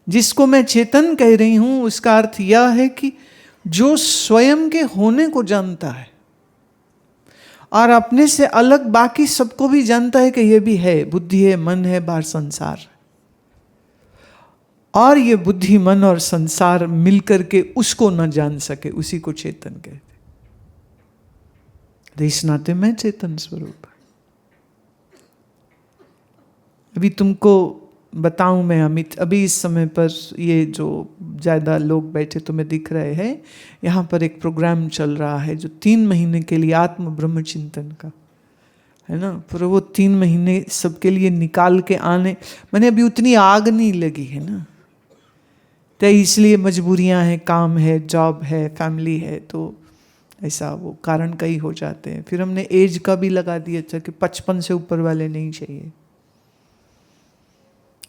जिसको मैं चेतन कह रही हूं उसका अर्थ यह है कि जो स्वयं के होने को जानता है और अपने से अलग बाकी सबको भी जानता है कि ये भी है, बुद्धि है, मन है, बाहर संसार, और ये बुद्धि, मन और संसार मिलकर के उसको न जान सके, उसी को चेतन कहते। इस नाते मैं चेतन स्वरूप। अभी तुमको बताऊं मैं अमित, अभी इस समय पर ये जो ज़्यादा लोग बैठे तुम्हें दिख रहे हैं, यहाँ पर एक प्रोग्राम चल रहा है जो 3 महीने के लिए आत्म ब्रह्म चिंतन का है ना। पर वो 3 महीने सबके लिए निकाल के आने, मैंने अभी उतनी आग नहीं लगी है ना, तो इसलिए मजबूरियां हैं, काम है, जॉब है, फैमिली है, तो ऐसा वो कारण कई हो जाते हैं। फिर हमने एज का भी लगा दिया था कि 55 से ऊपर वाले नहीं चाहिए,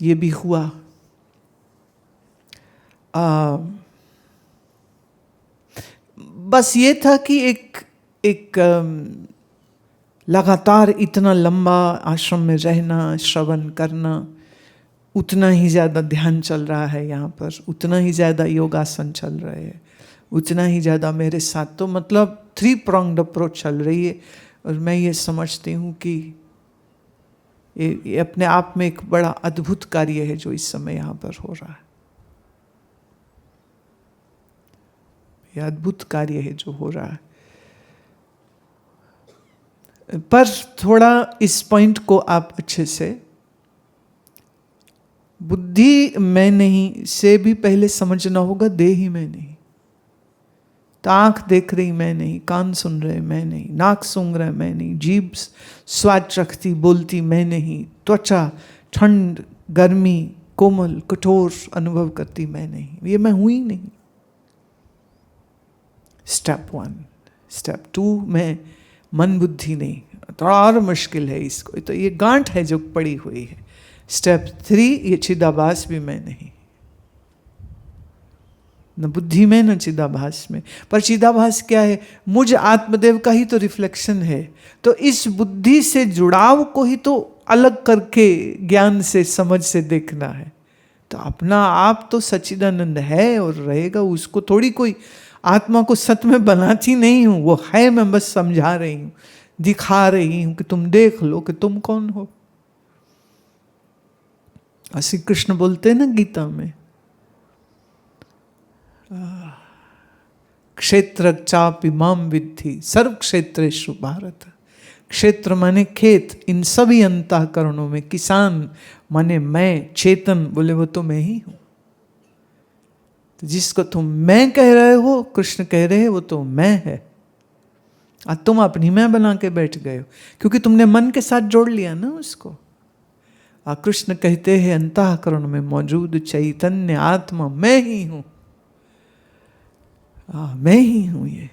ये भी हुआ। बस ये था कि एक लगातार इतना लंबा आश्रम में रहना, श्रवण करना, उतना ही ज़्यादा ध्यान चल रहा है यहाँ पर, उतना ही ज़्यादा योगासन चल रहे हैं, उतना ही ज़्यादा मेरे साथ, तो मतलब 3 pronged अप्रोच चल रही है। और मैं ये समझती हूँ कि ये अपने आप में एक बड़ा अद्भुत कार्य है जो इस समय यहाँ पर हो रहा है। ये अद्भुत कार्य है जो हो रहा है। पर थोड़ा इस पॉइंट को आप अच्छे से, बुद्धि मैं नहीं से भी पहले समझना होगा, देह ही मैं नहीं। तो आंख देख रही मैं नहीं, कान सुन रहे मैं नहीं, नाक सूंघ रहे मैं नहीं, जीभ स्वाद चखती बोलती मैं नहीं, त्वचा ठंड गर्मी कोमल कठोर अनुभव करती मैं नहीं, ये मैं हूं ही नहीं। स्टेप 1। स्टेप 2 में मन बुद्धि नहीं, थोड़ा और मुश्किल है इसको, तो ये गांठ है जो पड़ी हुई है। स्टेप 3, ये चिदाभास भी मैं नहीं, न बुद्धि में न चिदाभास में। पर चिदाभास क्या है? मुझ आत्मदेव का ही तो रिफ्लेक्शन है। तो इस बुद्धि से जुड़ाव को ही तो अलग करके ज्ञान से समझ से देखना है। तो अपना आप तो सच्चिदानंद है और रहेगा, उसको थोड़ी कोई आत्मा को सत्य में बनाती नहीं हूं, वो है, मैं बस समझा रही हूं, दिखा रही हूं कि तुम देख लो कि तुम कौन हो। श्री कृष्ण बोलते हैं ना गीता में, क्षेत्र चापि माम विद्धि सर्व क्षेत्रेषु भारत। क्षेत्र माने खेत, इन सभी अंतःकरणों में किसान माने मैं, चेतन बोले वो तो मैं ही हूं। तो जिसको तुम मैं कह रहे हो, कृष्ण कह रहे हैं, वो तो मैं है। आज तुम अपनी मैं बना के बैठ गए हो क्योंकि तुमने मन के साथ जोड़ लिया ना उसको। कृष्ण कहते हैं अंतःकरण में मौजूद चैतन्य आत्मा मैं ही हूं, मैं ही हूं ये।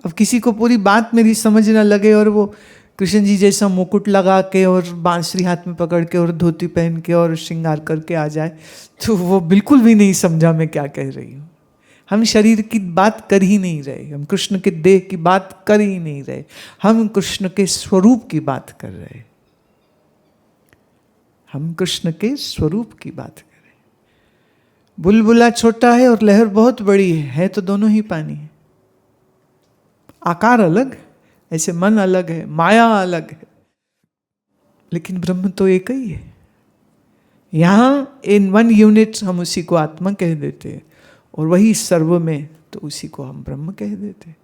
अब किसी को पूरी बात मेरी समझ ना लगे और वो कृष्ण जी जैसा मुकुट लगा के और बांसुरी हाथ में पकड़ के और धोती पहन के और श्रृंगार करके आ जाए, तो वो बिल्कुल भी नहीं समझा मैं क्या कह रही हूं। हम शरीर की बात कर ही नहीं रहे, हम कृष्ण के देह की बात कर ही नहीं रहे, हम कृष्ण के स्वरूप की बात कर रहे, हम कृष्ण के स्वरूप की बात कर रहे। बुलबुला छोटा है और लहर बहुत बड़ी है तो दोनों ही पानी है। आकार अलग, ऐसे मन अलग है, माया अलग है, लेकिन ब्रह्म तो एक ही है। यहां इन 1 यूनिट हम उसी को आत्मा कह देते हैं और वही सर्व में तो उसी को हम ब्रह्म कह देते हैं।